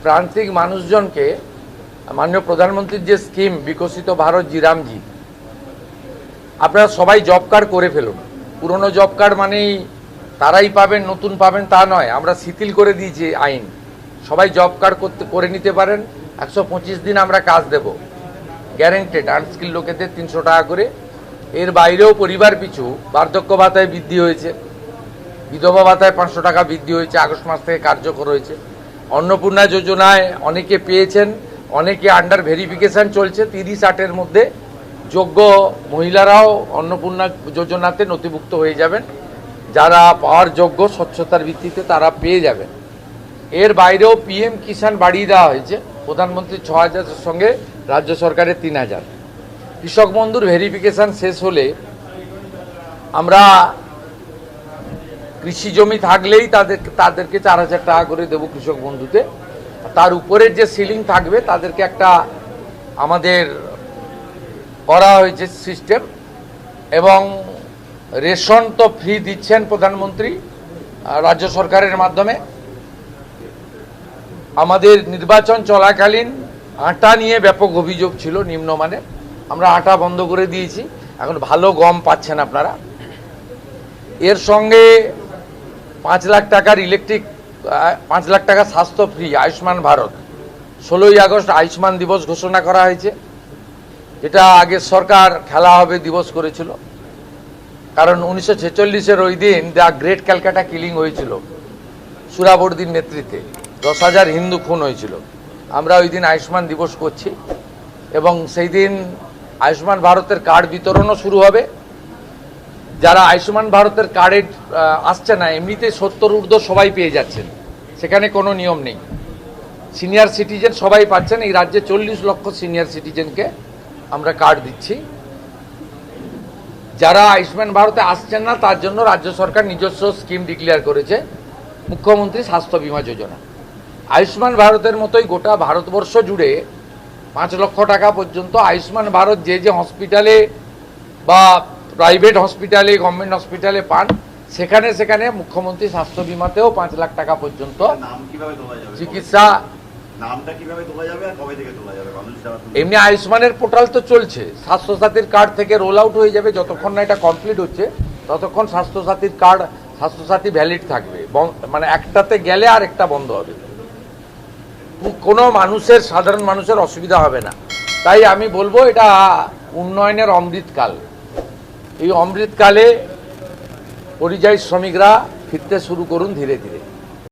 প্রান্তিক মানুষজনকে মাননীয় প্রধানমন্ত্রীর যে স্কিম বিকশিত ভারত জিরামজি, আপনারা সবাই জব কার্ড করে ফেলুন। পুরনো জব কার্ড মানেই তারাই পাবেন, নতুন পাবেন তা নয়। আমরা শিথিল করে দিয়েছি আইন, সবাই জব কার্ড করে নিতে পারেন। 125 দিন আমরা কাজ দেব, গ্যারেন্টেড। আনস্কিল লোকেদের 300 টাকা করে। এর বাইরেও পরিবার পিছু বার্ধক্য ভাতায় বৃদ্ধি হয়েছে, বিধবা ভাতায় 500 টাকা বৃদ্ধি হয়েছে, আগস্ট মাস থেকে কার্যকর হয়েছে। অন্নপূর্ণা যোজনায় অনেকে পেয়েছেন, অনেকে আন্ডার ভেরিফিকেশন চলছে। 30-8-এর মধ্যে যোগ্য মহিলারাও অন্নপূর্ণা যোজনাতে নথিভুক্ত হয়ে যাবেন। যারা পাওয়ার যোগ্য স্বচ্ছতার ভিত্তিতে তারা পেয়ে যাবেন। এর বাইরেও পিএম কিষাণ বাড়িয়ে দেওয়া হয়েছে, প্রধানমন্ত্রীর 6000-এর সঙ্গে রাজ্য সরকারের 3000। কৃষক বন্ধুর ভেরিফিকেশন শেষ হলে আমরা কৃষি জমি থাকলেই তাদেরকে 4000 টাকা করে দেবো কৃষক বন্ধুতে। তার উপরের যে সিলিং থাকবে তাদেরকে একটা আমাদের করা হয়েছে সিস্টেম। এবং রেশন তো ফ্রি দিচ্ছেন প্রধানমন্ত্রী রাজ্য সরকারের মাধ্যমে। আমাদের নির্বাচন চলাকালীন আটা নিয়ে ব্যাপক অভিযোগ ছিল নিম্নমানের, আমরা আটা বন্ধ করে দিয়েছি, এখন ভালো গম পাচ্ছেন আপনারা। এর সঙ্গে 5 লাখ টাকার ইলেকট্রিক, 5 লাখ টাকা স্বাস্থ্য ফ্রি, আয়ুষ্মান ভারত। 16ই আগস্ট আয়ুষ্মান দিবস ঘোষণা করা হয়েছে, যেটা আগের সরকার খেলা হবে দিবস করেছিল। কারণ 1946-এর ওই দিন দ্য গ্রেট ক্যালকাটা কিলিং হয়েছিল সুরাবর্দির নেতৃত্বে, 10,000 হিন্দু খুন হয়েছিল। আমরা ওই দিন আয়ুষ্মান দিবস করছি এবং সেই দিন আয়ুষ্মান ভারতের কার্ড বিতরণও শুরু হবে। যারা আয়ুষ্মান ভারতের কার্ডে আসছে না, এমনিতে 70 ঊর্ধ্ব সবাই পেয়ে যাচ্ছেন, সেখানে কোনো নিয়ম নেই। সিনিয়র সিটিজেন সবাই পাচ্ছেন। এই রাজ্যে 40 লক্ষ সিনিয়র সিটিজেনকে আমরা কার্ড দিচ্ছি। যারা আয়ুষ্মান ভারতে আসছেন না তার জন্য রাজ্য সরকার নিজস্ব স্কিম ডিক্লেয়ার করেছে, মুখ্যমন্ত্রী স্বাস্থ্য বীমা যোজনা। আয়ুষ্মান ভারতের মতোই গোটা ভারতবর্ষ জুড়ে 5 লক্ষ টাকা পর্যন্ত আয়ুষ্মান ভারত যে যে হসপিটালে বা প্রাইভেট হসপিটালে, গভর্নমেন্ট হসপিটালে পান, সেখানে সেখানে মুখ্যমন্ত্রী স্বাস্থ্য বীমাতেও 5 লাখ টাকা পর্যন্ত চিকিৎসা। এমনি আয়ুষ্মানের পোর্টাল তো চলছে, স্বাস্থ্যসাথীর কার্ড থেকে রোল আউট হয়ে যাবে। যতক্ষণ না এটা কমপ্লিট হচ্ছে ততক্ষণ স্বাস্থ্যসাথীর কার্ড, স্বাস্থ্যসাথী ভ্যালিড থাকবে, মানে একটাতে গেলে আর একটা বন্ধ হবে। কোনো মানুষের, সাধারণ মানুষের অসুবিধা হবে না। তাই আমি বলবো এটা উন্নয়নের অমৃতকাল। এই অমৃতকালে পরিযায়ী শ্রমিকরা ফিরতে শুরু করুন ধীরে ধীরে।